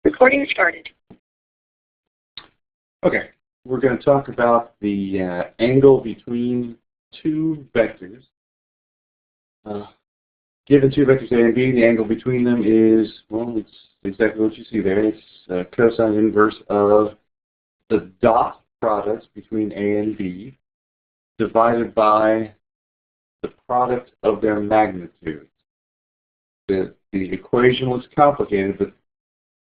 Recording started. Okay, we're going to talk about the angle between two vectors. Given two vectors A and B, the angle between them is, well, it's exactly what you see there. It's cosine inverse of the dot product between A and B divided by the product of their magnitudes. The equation looks complicated, but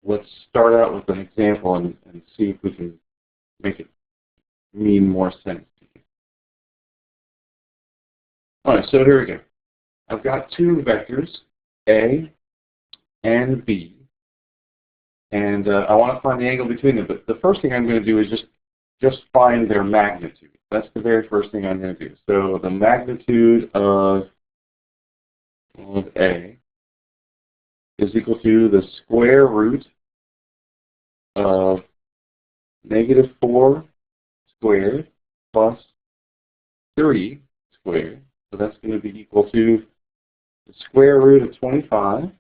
let's start out with an example and see if we can make it mean more sense to you. All right, so here we go. I've got two vectors, A and B, and I want to find the angle between them. But the first thing I'm going to do is just find their magnitude. That's the very first thing I'm going to do. So the magnitude of A is equal to the square root of -4 squared plus 3 squared. So that's going to be equal to the square root of 25,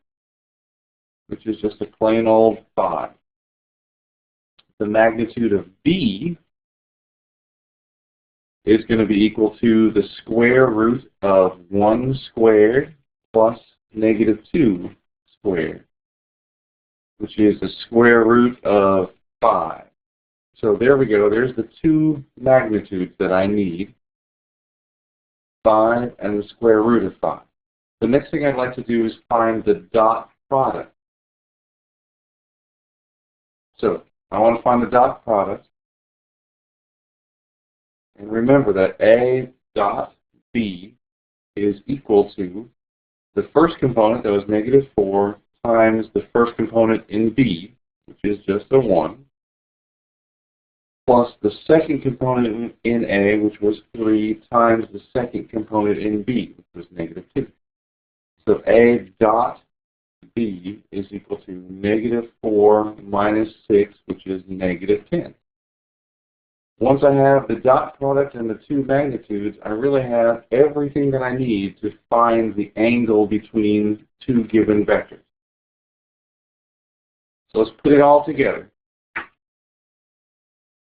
which is just a plain old 5. The magnitude of B is going to be equal to the square root of 1 squared plus -2 squared, which is the square root of 5. So there we go. There's the two magnitudes that I need, 5 and the square root of 5. The next thing I'd like to do is find the dot product. So I want to find the dot product. And remember that A dot B is equal to the first component, that was -4, times the first component in B, which is just a 1, plus the second component in A, which was 3, times the second component in B, which was -2. So A dot B is equal to -4 minus 6, which is -10. Once I have the dot product and the two magnitudes, I really have everything that I need to find the angle between two given vectors. So let's put it all together.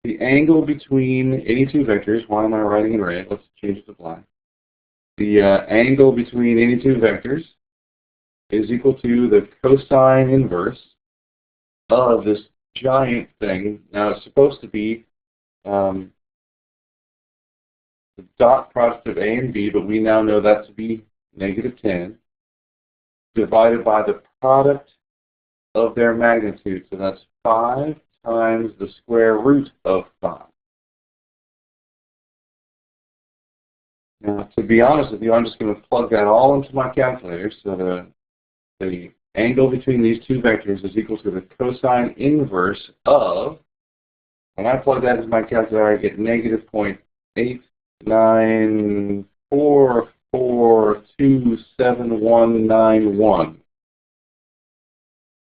The angle between any two vectors, why am I writing in red? Let's change it to black. The angle between any two vectors is equal to the cosine inverse of this giant thing. Now it's supposed to be the dot product of A and B, but we now know that to be -10, divided by the product of their magnitude. So that's 5 times the square root of 5. Now, to be honest with you, I'm just going to plug that all into my calculator. So the angle between these two vectors is equal to the cosine inverse of, when I plug that into my calculator, I get -0.89442791.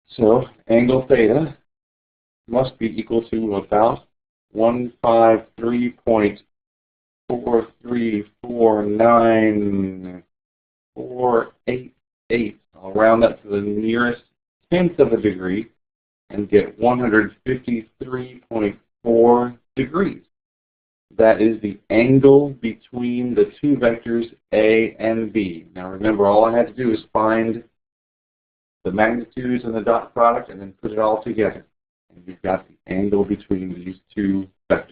So angle theta must be equal to about 153.4349488. I'll round that to the nearest tenth of a degree and get 153.4 degrees. That is the angle between the two vectors A and B. Now remember, all I had to do is find the magnitudes and the dot product and then put it all together. And you've got the angle between these two vectors.